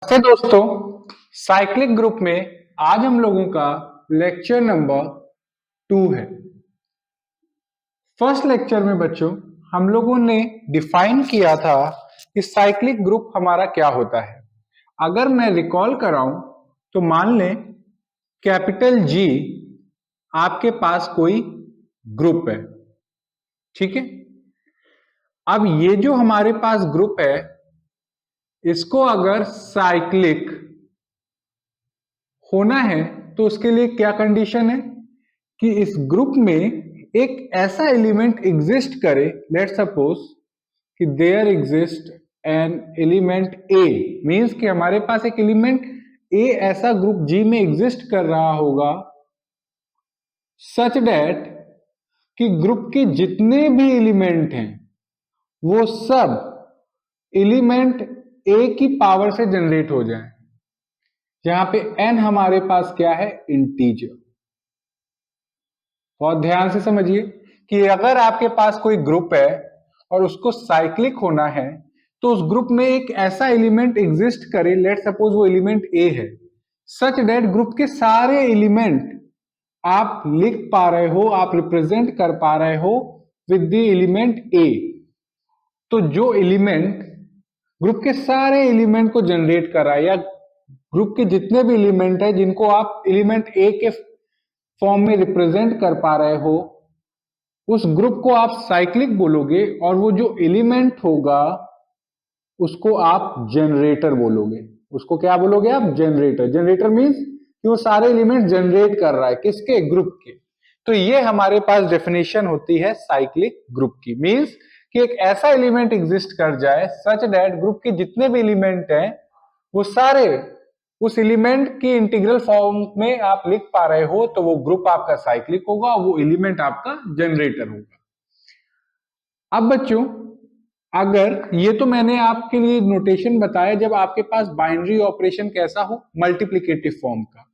नमस्ते दोस्तों, cyclic group में आज हम लोगों का लेक्चर नंबर 2 है। फर्स्ट लेक्चर में बच्चों हम लोगों ने डिफाइन किया था कि साइक्लिक ग्रुप हमारा क्या होता है। अगर मैं रिकॉल कराऊं तो मान लें कैपिटल जी आपके पास कोई ग्रुप है, ठीक है। अब ये जो हमारे पास ग्रुप है इसको अगर साइक्लिक होना है तो उसके लिए क्या कंडीशन है कि इस ग्रुप में एक ऐसा एलिमेंट एग्जिस्ट करे। लेट सपोज कि there exist an element A, means कि हमारे पास एक एलिमेंट ए ऐसा ग्रुप जी में एग्जिस्ट कर रहा होगा सच दैट कि ग्रुप के जितने भी एलिमेंट हैं वो सब एलिमेंट ए की पावर से जनरेट हो जाए, जहां पे एन हमारे पास क्या है, इंटीजर। बहुत ध्यान से समझिए कि अगर आपके पास कोई ग्रुप है और उसको साइक्लिक होना है तो उस ग्रुप में एक ऐसा एलिमेंट एग्जिस्ट करे, लेट सपोज वो एलिमेंट ए है, सच दैट ग्रुप के सारे एलिमेंट आप लिख पा रहे हो, आप रिप्रेजेंट कर पा रहे हो विद द एलिमेंट ए। तो जो एलिमेंट ग्रुप के सारे एलिमेंट को जनरेट कर रहा है या ग्रुप के जितने भी एलिमेंट है जिनको आप एलिमेंट ए के फॉर्म में रिप्रेजेंट कर पा रहे हो, उस ग्रुप को आप साइक्लिक बोलोगे और वो जो एलिमेंट होगा उसको आप जनरेटर बोलोगे। उसको क्या बोलोगे आप, जनरेटर। जनरेटर मींस कि वो सारे एलिमेंट जनरेट कर रहा है, किसके, ग्रुप के। तो ये हमारे पास डेफिनेशन होती है साइक्लिक ग्रुप की। मींस कि एक ऐसा एलिमेंट एग्जिस्ट कर जाए सच दैट ग्रुप के जितने भी एलिमेंट हैं वो सारे उस एलिमेंट की इंटीग्रल फॉर्म में आप लिख पा रहे हो, तो वो ग्रुप आपका साइक्लिक होगा, वो एलिमेंट आपका जनरेटर होगा। अब बच्चों अगर ये तो मैंने आपके लिए नोटेशन बताया जब आपके पास बाइनरी ऑपरेशन कैसा हो, मल्टीप्लिकेटिव फॉर्म का।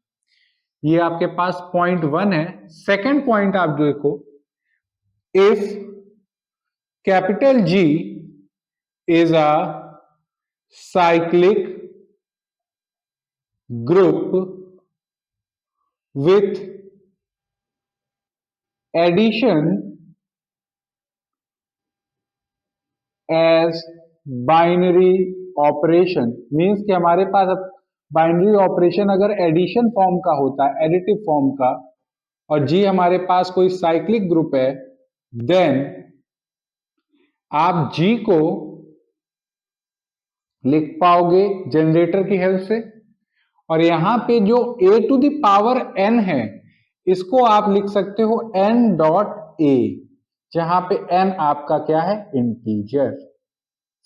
ये आपके पास पॉइंट 1 है। सेकंड पॉइंट आप देखो, if capital G is a cyclic group with addition as binary operation, means कि हमारे पास अब बाइनरी ऑपरेशन अगर एडिशन फॉर्म का होता है, एडिटिव फॉर्म का, और जी हमारे पास कोई साइक्लिक ग्रुप है, देन आप जी को लिख पाओगे जनरेटर की हेल्प से। और यहां पे जो ए टू द पावर एन है इसको आप लिख सकते हो एन डॉट ए, जहां पे एन आपका क्या है, इंटीजर।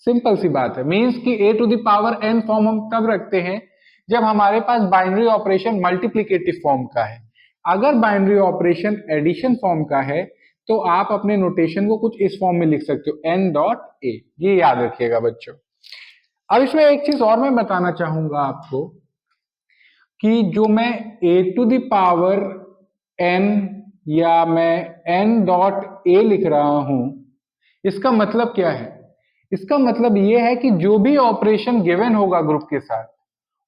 सिंपल सी बात है। मींस कि a to the power n form हम तब रखते हैं जब हमारे पास बाइनरी ऑपरेशन मल्टीप्लिकेटिव फॉर्म का है। अगर बाइनरी ऑपरेशन एडिशन फॉर्म का है तो आप अपने नोटेशन को कुछ इस फॉर्म में लिख सकते हो, एन डॉट ए। ये याद रखिएगा बच्चों। अब इसमें एक चीज और मैं बताना चाहूंगा आपको कि जो मैं ए टू द पावर एन या मैं एन डॉट ए लिख रहा हूं, इसका मतलब क्या है। इसका मतलब यह है कि जो भी ऑपरेशन गिवन होगा ग्रुप के साथ,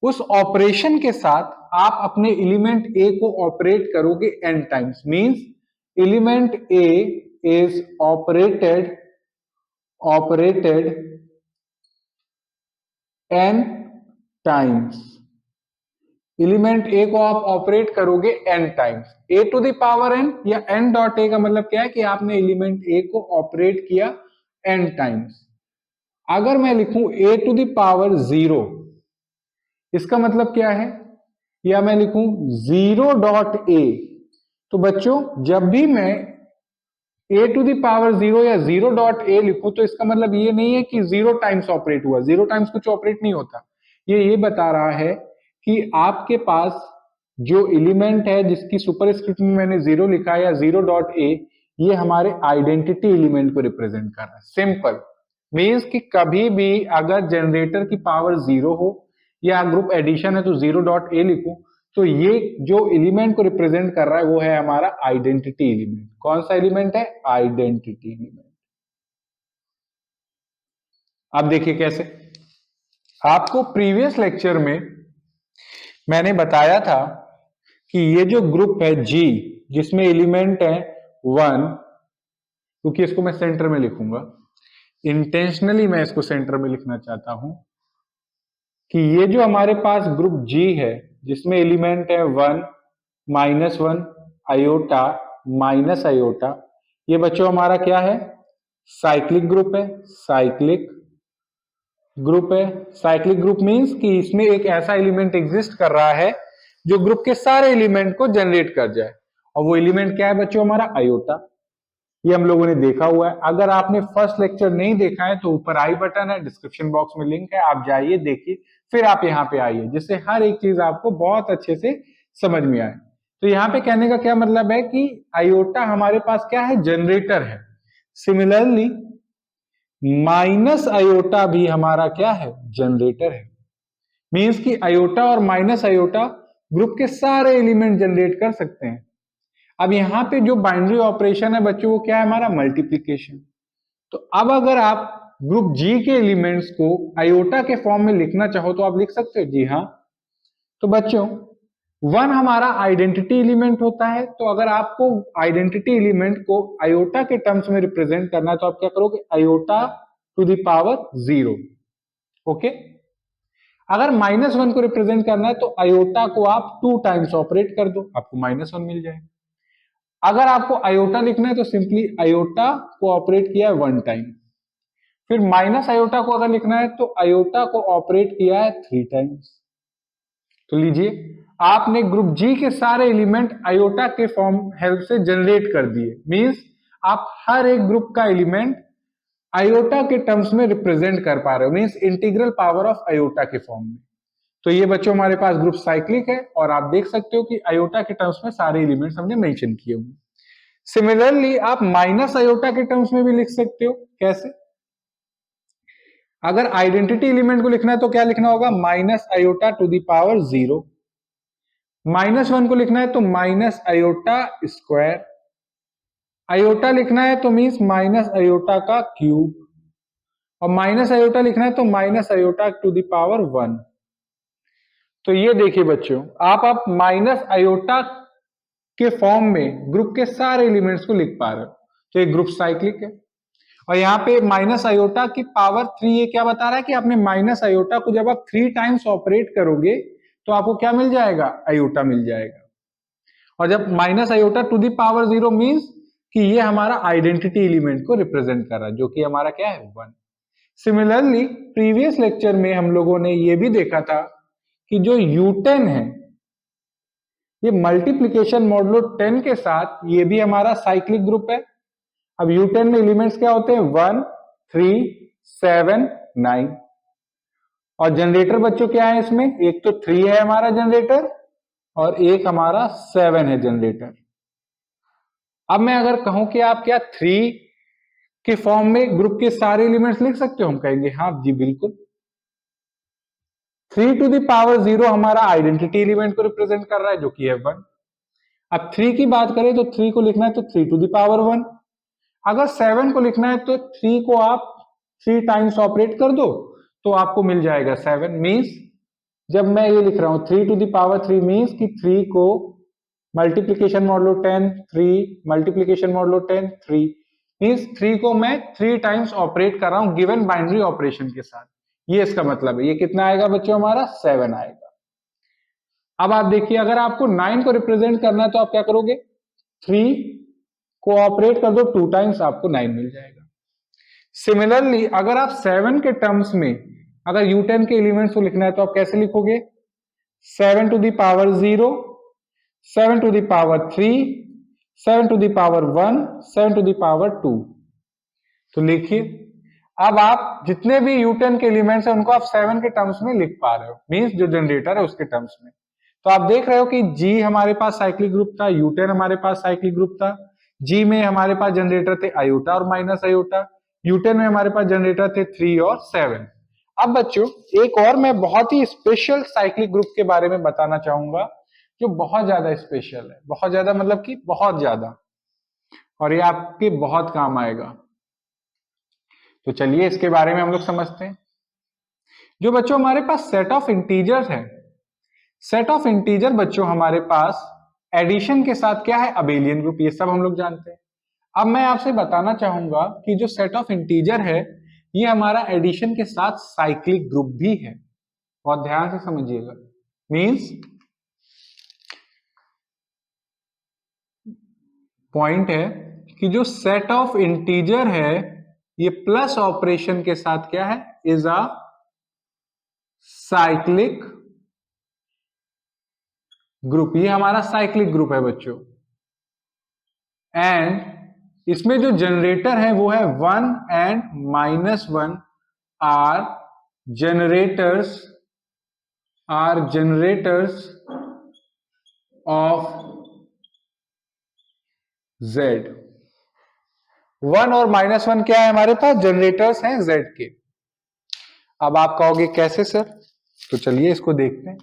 उस ऑपरेशन के साथ आप अपने एलिमेंट ए को ऑपरेट करोगे n times. Means element a is operated n times. Element a को आप ऑपरेट करोगे n times. A to the power n या एन डॉट ए का मतलब क्या है कि आपने एलिमेंट ए को ऑपरेट किया एन टाइम्स। अगर मैं लिखूं ए टू द पावर 0, इसका मतलब क्या है, या मैं लिखूं 0.a, तो बच्चों जब भी मैं ए टू द पावर 0 या 0.a लिखूं तो इसका मतलब ये नहीं है कि 0 टाइम्स ऑपरेट हुआ। 0 टाइम्स कुछ ऑपरेट नहीं होता। ये बता रहा है कि आपके पास जो एलिमेंट है जिसकी सुपरस्क्रिप्ट में मैंने 0 लिखा है या 0.a, ये हमारे आइडेंटिटी एलिमेंट को रिप्रेजेंट कर रहा है। सिंपल मीन्स कि कभी भी अगर जनरेटर की पावर 0 हो या ग्रुप एडिशन है तो 0.a लिखूं, तो ये जो एलिमेंट को रिप्रेजेंट कर रहा है वो है हमारा आइडेंटिटी एलिमेंट। कौन सा एलिमेंट है, आइडेंटिटी एलिमेंट। अब देखिए कैसे। आपको प्रीवियस लेक्चर में मैंने बताया था कि ये जो ग्रुप है जी, जिसमें एलिमेंट है 1, क्योंकि इसको मैं सेंटर में लिखूंगा, इंटेंशनली मैं इसको सेंटर में लिखना चाहता हूं कि ये जो हमारे पास ग्रुप जी है जिसमें एलिमेंट है 1, -1, आयोटा, माइनस आयोटा, ये बच्चों हमारा क्या है? साइक्लिक ग्रुप है। साइक्लिक ग्रुप है। साइक्लिक ग्रुप मींस कि इसमें एक ऐसा एलिमेंट एग्जिस्ट कर रहा है जो ग्रुप के सारे एलिमेंट को जनरेट कर जाए, और वो एलिमेंट क्या है बच्चों? हमारा आयोटा। ये हम लोगों ने देखा हुआ है। अगर आपने फर्स्ट लेक्चर नहीं देखा है तो ऊपर आई बटन है, डिस्क्रिप्शन बॉक्स में लिंक है, आप जाइए, देखिए, फिर आप यहाँ पे आइए, जिससे हर एक चीज आपको बहुत अच्छे से समझ में आए। तो यहाँ पे कहने का क्या मतलब है कि आयोटा हमारे पास क्या है? जनरेटर है। सिमिलरली माइनस आयोटा भी हमारा क्या है? जनरेटर है। मींस कि आयोटा और माइनस आयोटा ग्रुप के सारे एलिमेंट जनरेट कर सकते हैं। अब यहां पे जो बाइनरी ऑपरेशन है बच्चों, वो क्या है? हमारा मल्टीप्लीकेशन। तो अब अगर आप ग्रुप जी के एलिमेंट्स को आयोटा के फॉर्म में लिखना चाहो तो आप लिख सकते हो। जी हाँ। तो बच्चों 1 हमारा आइडेंटिटी एलिमेंट होता है, तो अगर आपको आइडेंटिटी एलिमेंट को आयोटा के टर्म्स में रिप्रेजेंट करना है तो आप क्या करोगे? Iota to the power 0। Okay. अगर -1 को रिप्रेजेंट करना है तो आयोटा को आप 2 टाइम्स ऑपरेट कर दो, आपको -1 मिल जाएगा। अगर आपको आयोटा लिखना है तो सिंपली आयोटा को ऑपरेट किया है 1 टाइम। फिर माइनस आयोटा को अगर लिखना है तो आयोटा को ऑपरेट किया है 3 टाइम्स। तो लीजिए, आपने ग्रुप जी के सारे एलिमेंट आयोटा के फॉर्म हेल्प से जनरेट कर दिए। मींस आप हर एक ग्रुप का एलिमेंट आयोटा के टर्म्स में रिप्रेजेंट कर पा रहे हो, means integral power of iota के फॉर्म में। तो ये बच्चों हमारे पास ग्रुप साइक्लिक है, और आप देख सकते हो कि आयोटा के टर्म्स में सारे एलिमेंट्स हमने मेंशन किए हुए। सिमिलरली आप माइनस आयोटा के टर्म्स में भी लिख सकते हो। कैसे? अगर आइडेंटिटी एलिमेंट को लिखना है तो क्या लिखना होगा? Minus iota to the power 0। -1 को लिखना है तो माइनस आयोटा स्क्वायर। आयोटा लिखना है तो मीन्स माइनस आयोटा का क्यूब, और माइनस आयोटा लिखना है तो minus iota to the power 1। तो ये देखिए बच्चों, आप माइनस आयोटा के फॉर्म में ग्रुप के सारे एलिमेंट्स को लिख पा रहे हो। तो ये ग्रुप साइक्लिक है। और यहाँ पे माइनस आयोटा की पावर 3, ये क्या बता रहा है कि आपने माइनस आयोटा को जब आप 3 टाइम्स ऑपरेट करोगे तो आपको क्या मिल जाएगा? आयोटा मिल जाएगा। और जब minus iota to the power 0 means कि ये हमारा आइडेंटिटी एलिमेंट को रिप्रेजेंट कर रहा है, जो कि हमारा क्या है? 1। सिमिलरली प्रीवियस लेक्चर में हम लोगों ने ये भी देखा था कि जो U10 है, ये मल्टीप्लीकेशन मॉडुलो 10 के साथ ये भी हमारा साइक्लिक ग्रुप है। अब U10 में एलिमेंट्स क्या होते हैं? 1, 3, 7, 9। और जनरेटर बच्चों क्या है इसमें? एक तो 3 है हमारा जनरेटर, और एक हमारा 7 है जनरेटर। अब मैं अगर कहूं कि आप क्या 3 के फॉर्म में ग्रुप के सारे एलिमेंट्स लिख सकते हो? हम कहेंगे हाँ जी बिल्कुल। 3 टू द पावर 0 हमारा आइडेंटिटी एलिमेंट को रिप्रेजेंट कर रहा है, जो कि है 1। अब 3 की बात करें तो 3 को लिखना है तो 3 टू द पावर 1। अगर 7 को लिखना है तो 3 को आप 3 टाइम्स ऑपरेट कर दो तो आपको मिल जाएगा 7। मीन्स जब मैं ये लिख रहा हूं 3 टू द पावर 3 मीन्स कि 3 को multiplication modulo 10 3, multiplication modulo 10 3, means 3 को मैं 3 टाइम्स ऑपरेट कर रहा हूं गिवन बाइनरी ऑपरेशन के साथ। ये इसका मतलब है। ये कितना आएगा बच्चों? हमारा 7 आएगा। अब आप देखिए, अगर आपको 9 को रिप्रेजेंट करना है तो आप क्या करोगे? 3 को ऑपरेट कर दो 2 टाइम्स, आपको 9 मिल जाएगा। सिमिलरली अगर आप 7 के टर्म्स में अगर U10 के एलिमेंट्स को लिखना है तो आप कैसे लिखोगे? 7 to the power 0, 7 to the power 3, 7 to the power 1, 7 to the power 2। तो लिखिए, अब आप जितने भी U10 के एलिमेंट्स हैं उनको आप 7 के टर्म्स में लिख पा रहे हो, मींस जो जनरेटर है उसके टर्म्स में। तो आप देख रहे हो कि G हमारे पास साइक्लिक ग्रुप था, U10 हमारे पास साइक्लिक ग्रुप था। G में हमारे पास जनरेटर थे आयोटा और माइनस आयोटा। U10 में हमारे पास जनरेटर थे 3 और 7। अब बच्चों एक और मैं बहुत ही स्पेशल साइक्लिक ग्रुप के बारे में बताना चाहूंगा, जो बहुत ज्यादा स्पेशल है। बहुत ज्यादा मतलब कि बहुत ज्यादा, और ये आपके बहुत काम आएगा। तो चलिए इसके बारे में हम लोग समझते हैं। जो बच्चों हमारे पास सेट ऑफ इंटीजर्स है, सेट ऑफ इंटीजर बच्चों हमारे पास एडिशन के साथ क्या है, अबेलियन ग्रुप, ये सब हम लोग जानते हैं। अब मैं आपसे बताना चाहूंगा कि जो सेट ऑफ इंटीजर है ये हमारा एडिशन के साथ साइक्लिक ग्रुप भी है। बहुत ध्यान से समझिएगा। मींस पॉइंट है कि जो सेट ऑफ इंटीजर है ये प्लस ऑपरेशन के साथ क्या है, इज अ साइक्लिक ग्रुप। ये हमारा साइक्लिक ग्रुप है बच्चों। एंड इसमें जो जनरेटर है वो है 1 and -1 are generators of Z। 1 और -1 क्या है हमारे पास, जनरेटर्स हैं Z के। अब आप कहोगे कैसे सर, तो चलिए इसको देखते हैं।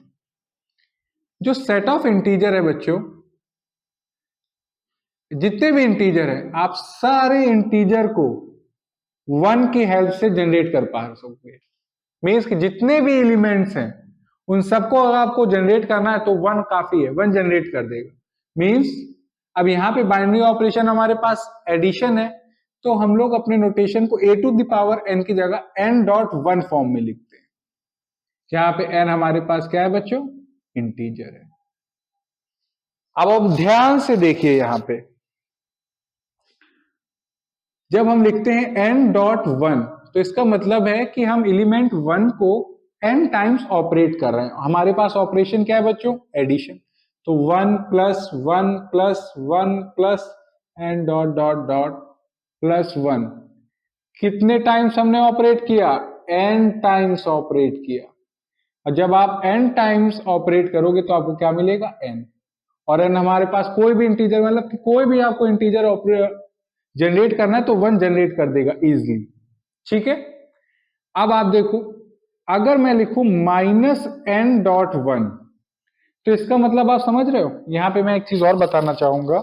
जो सेट ऑफ इंटीजर है बच्चों, जितने भी इंटीजर है आप सारे इंटीजर को 1 की हेल्प से जनरेट कर पा सकते। मीन्स कि जितने भी एलिमेंट्स हैं उन सबको अगर आपको जनरेट करना है तो 1 काफी है, 1 जनरेट कर देगा। मीन्स अब यहां पे बाइनरी ऑपरेशन हमारे पास एडिशन है, तो हम लोग अपने नोटेशन को a to the power n की जगह n.1 फॉर्म में लिखते हैं, जहां पे n हमारे पास क्या है बच्चों, इंटीजर है। अब आप ध्यान से देखिए यहां पे जब हम लिखते हैं n.1 तो इसका मतलब है कि हम एलिमेंट 1 को n टाइम्स ऑपरेट कर रहे हैं। हमारे पास ऑपरेशन क्या है बच्चों, एडिशन। तो 1 plus 1 plus 1 plus n dot dot dot plus 1, कितने टाइम्स हमने ऑपरेट किया, n टाइम्स ऑपरेट किया। और जब आप n टाइम्स ऑपरेट करोगे तो आपको क्या मिलेगा, n। और n हमारे पास कोई भी इंटीजर, मतलब कि कोई भी आपको इंटीजर जनरेट करना है तो 1 जनरेट कर देगा इजीली। ठीक है। अब आप देखो, अगर मैं लिखूं -n.1 तो इसका मतलब आप समझ रहे हो। यहां पे मैं एक चीज और बताना चाहूंगा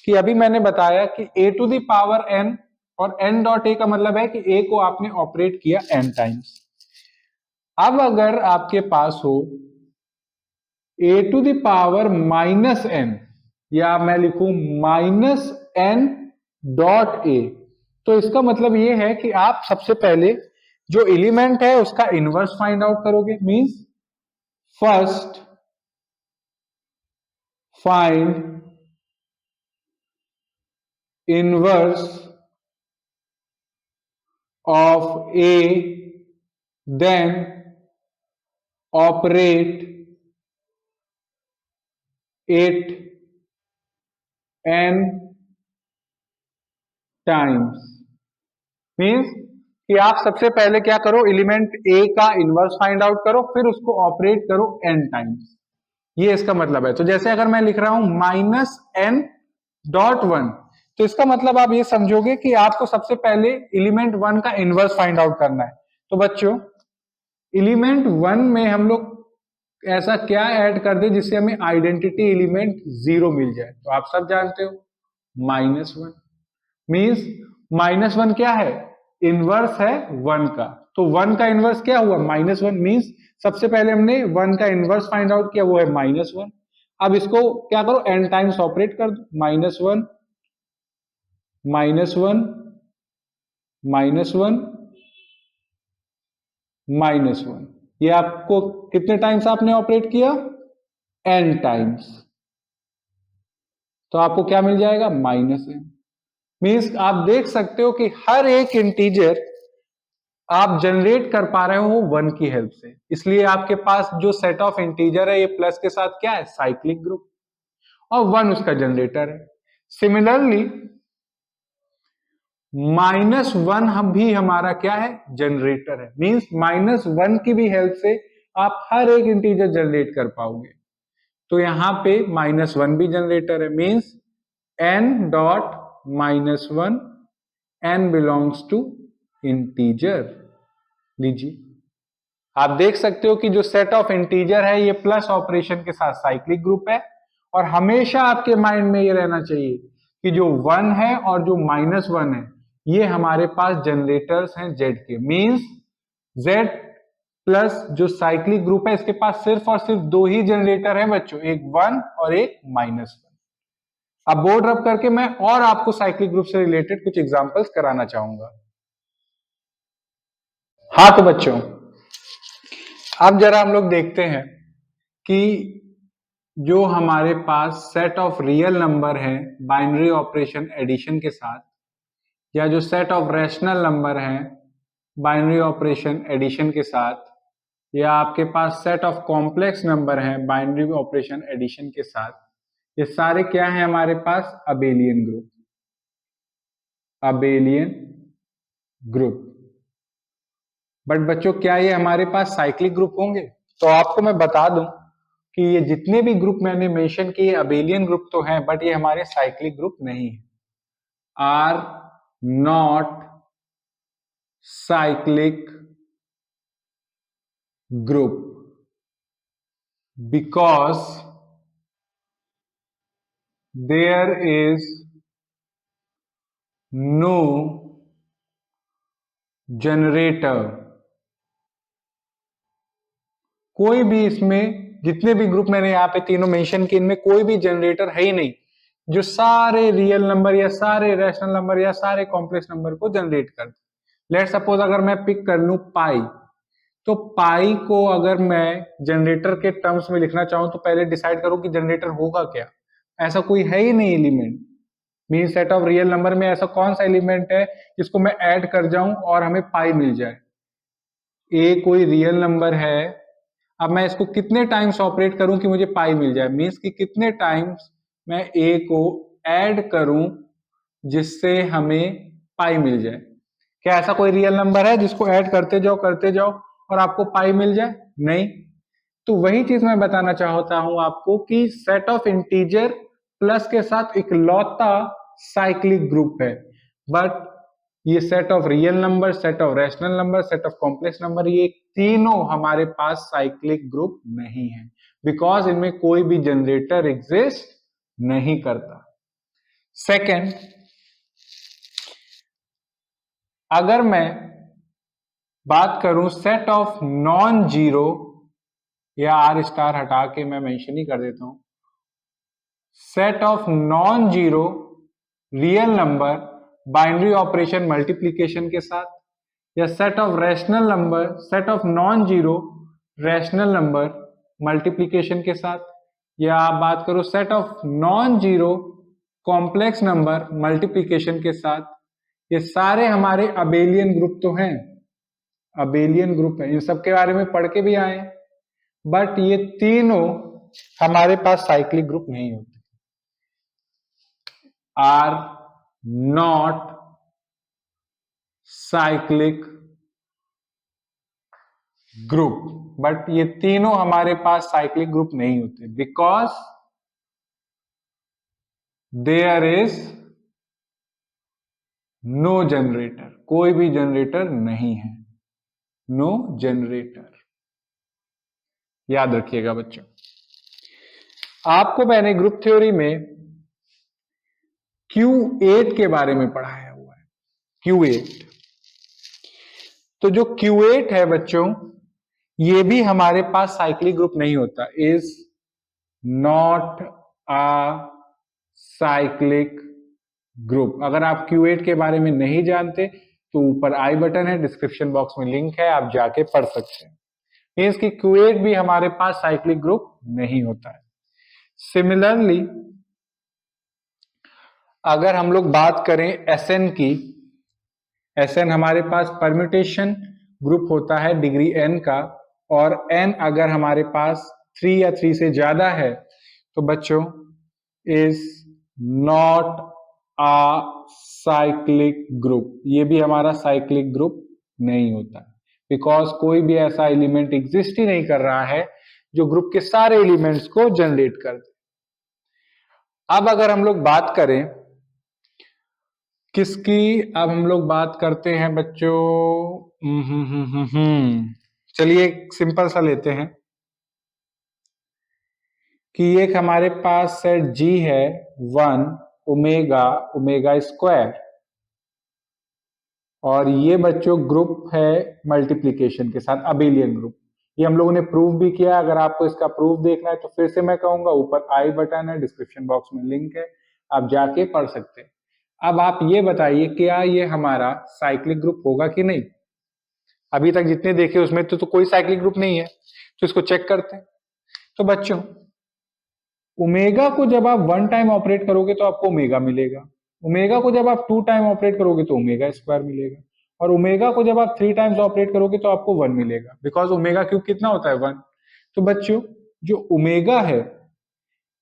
कि अभी मैंने बताया कि a to the power n और n.a का मतलब है कि a को आपने ऑपरेट किया n टाइम्स। अब अगर आपके पास हो a to the power -n या मैं लिखूं -n.a, तो इसका मतलब ये है कि आप सबसे पहले जो एलिमेंट है उसका इनवर्स फाइंड आउट करोगे। Means first find inverse of a, then operate it n times. Means कि आप सबसे पहले क्या करो, एलिमेंट a का इनवर्स फाइंड आउट करो, फिर उसको ऑपरेट करो n टाइम्स। ये इसका मतलब है। तो जैसे अगर मैं लिख रहा हूं -n.1 तो इसका मतलब आप ये समझोगे कि आपको सबसे पहले एलिमेंट 1 का इनवर्स फाइंड आउट करना है। तो बच्चों एलिमेंट 1 में हम लोग ऐसा क्या ऐड कर दे जिससे हमें आइडेंटिटी एलिमेंट 0 मिल जाए, तो आप सब जानते हो -1। मींस -1 क्या है, इनवर्स है 1 का। तो 1 का इनवर्स क्या हुआ, -1। मींस सबसे पहले हमने 1 का इनवर्स फाइंड आउट किया, वो है -1। अब इसको क्या करो, n टाइम्स ऑपरेट कर दो, -1 -1 -1 -1। ये आपको कितने टाइम्स आपने ऑपरेट किया, n टाइम्स। तो आपको क्या मिल जाएगा, -n। मींस आप देख सकते हो कि हर एक इंटीजर आप जनरेट कर पा रहे हो 1 की हेल्प से। इसलिए आपके पास जो सेट ऑफ इंटीजर है ये प्लस के साथ क्या है, साइक्लिक ग्रुप, और 1 उसका जनरेटर है। सिमिलरली -1 हम भी हमारा क्या है, जनरेटर है। मींस -1 की भी हेल्प से आप हर एक इंटीजर जनरेट कर पाओगे। तो यहां पे -1 भी जनरेटर है। Means n.-1, n belongs to integer. लीजिए आप देख सकते हो कि जो सेट ऑफ इंटीजर है ये प्लस ऑपरेशन के साथ साइक्लिक ग्रुप है। और हमेशा आपके माइंड में ये रहना चाहिए कि जो 1 है और जो -1 है ये हमारे पास जनरेटर्स हैं Z के। मींस Z प्लस जो साइक्लिक ग्रुप है इसके पास सिर्फ और सिर्फ दो ही जनरेटर है बच्चों, एक 1 और एक -1। अब बोर्ड रब करके मैं और आपको साइक्लिक ग्रुप से रिलेटेड कुछ एग्जांपल्स कराना चाहूंगा। हाँ तो बच्चों, अब जरा हम लोग देखते हैं कि जो हमारे पास सेट ऑफ रियल नंबर है बाइनरी ऑपरेशन एडिशन के साथ, या जो सेट ऑफ रैशनल नंबर है बाइनरी ऑपरेशन एडिशन के साथ, या आपके पास सेट ऑफ कॉम्प्लेक्स नंबर है बाइनरी ऑपरेशन एडिशन के साथ, ये सारे क्या है हमारे पास? Abelian group. Abelian group. But बच्चों क्या ये हमारे पास साइक्लिक ग्रुप होंगे? तो आपको मैं बता दूं कि ये जितने भी ग्रुप मैंने मेंशन किए अबेलियन ग्रुप तो हैं, बट ये हमारे साइक्लिक ग्रुप नहीं है। Are not cyclic group because there is no generator। कोई भी इसमें जितने भी ग्रुप मैंने यहाँ पे तीनों मेंशन किए इनमें कोई भी जनरेटर है ही नहीं जो सारे रियल नंबर या सारे रैशनल नंबर या सारे कॉम्प्लेक्स नंबर को जनरेट कर दे। लेट सपोज अगर मैं पिक कर लूं पाई, तो पाई को अगर मैं जनरेटर के टर्म्स में लिखना चाहूं तो पहले डिसाइड करूं कि जनरेटर होगा क्या। ऐसा कोई है ही नहीं element. Mean set of real number में ऐसा कौन सा एलिमेंट है जिसको मैं ऐड कर जाऊं और हमें पाई मिल जाए? ए कोई रियल नंबर है। अब मैं इसको कितने टाइम्स ऑपरेट करूं कि मुझे पाई मिल जाए? मीन्स कि कितने टाइम्स मैं ए को ऐड करूं जिससे हमें पाई मिल जाए। क्या ऐसा कोई रियल नंबर है जिसको ऐड करते जाओ और आपको पाई मिल जाए? नहीं। तो वही चीज मैं बताना चाहता हूं आपको कि सेट ऑफ इंटीजर प्लस के साथ इकलौता साइक्लिक ग्रुप है। बट ये set of real number, set of rational number, set of complex number, ये तीनों हमारे पास साइक्लिक ग्रुप नहीं है, बिकॉज इनमें कोई भी जनरेटर एग्जिस्ट नहीं करता। सेकेंड, अगर मैं बात करूं सेट ऑफ नॉन जीरो, या आर स्टार हटा के मैं मेंशन ही कर देता हूं, set of non zero real number binary operation multiplication के साथ, या set of rational number, set of non zero rational number multiplication के साथ, या आप बात करो set of non zero complex number multiplication के साथ, ये सारे हमारे अबेलियन ग्रुप तो हैं। अबेलियन ग्रुप है, इन सब के बारे में पढ़ के भी आए, बट ये तीनों हमारे पास साइक्लिक ग्रुप नहीं होते। Are not cyclic group, but ये तीनों हमारे पास साइक्लिक ग्रुप नहीं होते because there is no generator. कोई भी जनरेटर नहीं है। नो जनरेटर, याद रखिएगा बच्चों। आपको मैंने ग्रुप थ्योरी में Q8 के बारे में पढ़ाया हुआ है। Q8, तो जो Q8 है बच्चों, ये भी हमारे पास साइक्लिक ग्रुप नहीं होता। Is not a cyclic group. अगर आप Q8 के बारे में नहीं जानते तो ऊपर आई बटन है, डिस्क्रिप्शन बॉक्स में लिंक है, आप जाके पढ़ सकते हैं। मीन्स कि Q8 भी हमारे पास साइक्लिक ग्रुप नहीं होता है। सिमिलरली अगर हम लोग बात करें Sn की, Sn हमारे पास परम्यूटेशन ग्रुप होता है डिग्री n का, और n अगर हमारे पास 3 या 3 से ज्यादा है तो बच्चों is not a cyclic group. ये भी हमारा साइक्लिक ग्रुप नहीं होता, बिकॉज कोई भी ऐसा एलिमेंट एग्जिस्ट ही नहीं कर रहा है जो ग्रुप के सारे एलिमेंट्स को जनरेट कर दे। अब अगर हम लोग बात करें किसकी, अब हम लोग बात करते हैं बच्चों, चलिए एक सिंपल सा लेते हैं कि एक हमारे पास सेट G है 1 ओमेगा ओमेगा स्क्वायर, और ये बच्चों ग्रुप है मल्टीप्लिकेशन के साथ, अबेलियन ग्रुप। ये हम लोगों ने प्रूव भी किया। अगर आपको इसका प्रूफ देखना है तो फिर से मैं कहूंगा, ऊपर आई बटन है, डिस्क्रिप्शन बॉक्स में लिंक है, आप जाके पढ़ सकते हैं। अब आप ये बताइए क्या ये हमारा साइक्लिक ग्रुप होगा कि नहीं। अभी तक जितने देखे उसमें तो कोई साइक्लिक ग्रुप नहीं है, तो इसको चेक करते हैं। तो बच्चों ओमेगा को जब आप 1 टाइम ऑपरेट करोगे तो आपको ओमेगा मिलेगा, ओमेगा को जब आप 2 टाइम ऑपरेट करोगे तो ओमेगा स्क्वायर मिलेगा, और ओमेगा को जब आप 3 टाइम्स ऑपरेट करोगे तो आपको 1 मिलेगा, बिकॉज ओमेगा क्यूब कितना होता है 1। तो बच्चों जो ओमेगा है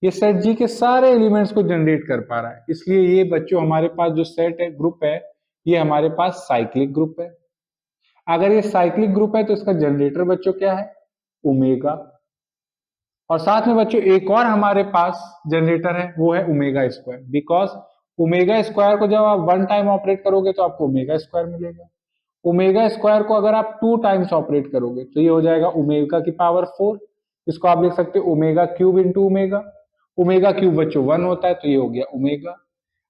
ये सेट जी के सारे एलिमेंट्स को जनरेट कर पा रहा है, इसलिए ये बच्चों हमारे पास जो सेट है, ग्रुप है, ये हमारे पास साइक्लिक ग्रुप है। अगर ये साइक्लिक ग्रुप है तो इसका जनरेटर बच्चों क्या है, ओमेगा। और साथ में बच्चों एक और हमारे पास जनरेटर है, वो है omega square, because omega square को जब आप 1 टाइम ऑपरेट करोगे तो आपको ओमेगा स्क्वायर मिलेगा। ओमेगा स्क्वायर को अगर आप 2 टाइम्स ऑपरेट करोगे तो ये हो जाएगा ओमेगा की पावर 4। इसको आप लिख सकते हो omega cube into omega. Omega cube बच्चों 1 होता है, तो ये हो गया ओमेगा।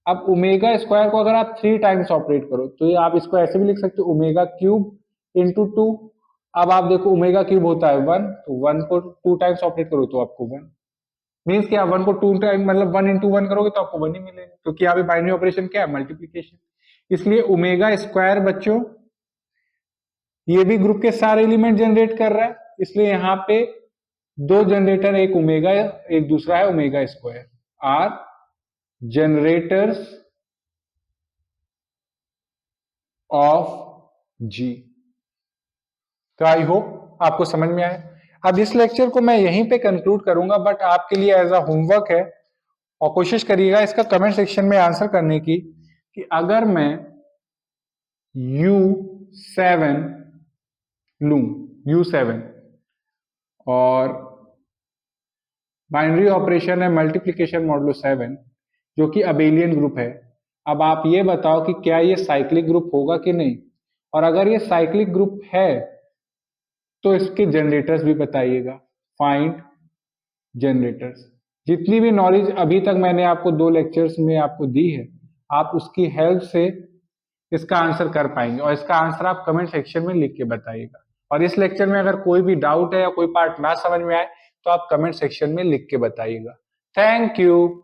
अब ओमेगा स्क्वायर को अगर आप 3 टाइम्स ऑपरेट करो तो ये आप इसको ऐसे भी लिख सकते हो ओमेगा क्यूब इंटू 2। अब आप देखो ओमेगा क्यूब होता है 1, तो 1 को 2 टाइम्स ऑपरेट करो तो आपको 1 मीन्स कि आप 1 को 2 टाइम मतलब 1 इंटू 1 करोगे तो आपको 1 ही मिलेगा, क्योंकि यहाँ पे बाइनरी ऑपरेशन क्या है, मल्टीप्लीकेशन। इसलिए ओमेगा स्क्वायर बच्चों ये भी ग्रुप के सारे एलिमेंट जनरेट कर रहा है, इसलिए यहाँ पे 2 जनरेटर, एक ओमेगा एक दूसरा है omega square, are generators of G. तो आई होप आपको समझ में आए। अब इस लेक्चर को मैं यहीं पे कंक्लूड करूंगा, बट आपके लिए एज अ होमवर्क है, और कोशिश करिएगा इसका कमेंट सेक्शन में आंसर करने की, कि अगर मैं U7 लूं, U7 और बाइनरी ऑपरेशन है मल्टीप्लिकेशन मॉडुलो 7 जो कि अबेलियन ग्रुप है। अब आप ये बताओ कि क्या ये साइक्लिक ग्रुप होगा कि नहीं, और अगर ये साइक्लिक ग्रुप है तो इसके जनरेटर्स भी बताइएगा। Find generators. जितनी भी नॉलेज अभी तक मैंने आपको 2 लेक्चर्स में आपको दी है, आप उसकी हेल्प से इसका आंसर कर पाएंगे, और इसका आंसर आप कमेंट सेक्शन में लिख के बताइएगा। और इस लेक्चर में अगर कोई भी डाउट है या कोई पार्ट ना समझ में आए तो आप कमेंट सेक्शन में लिख के बताइएगा। Thank you.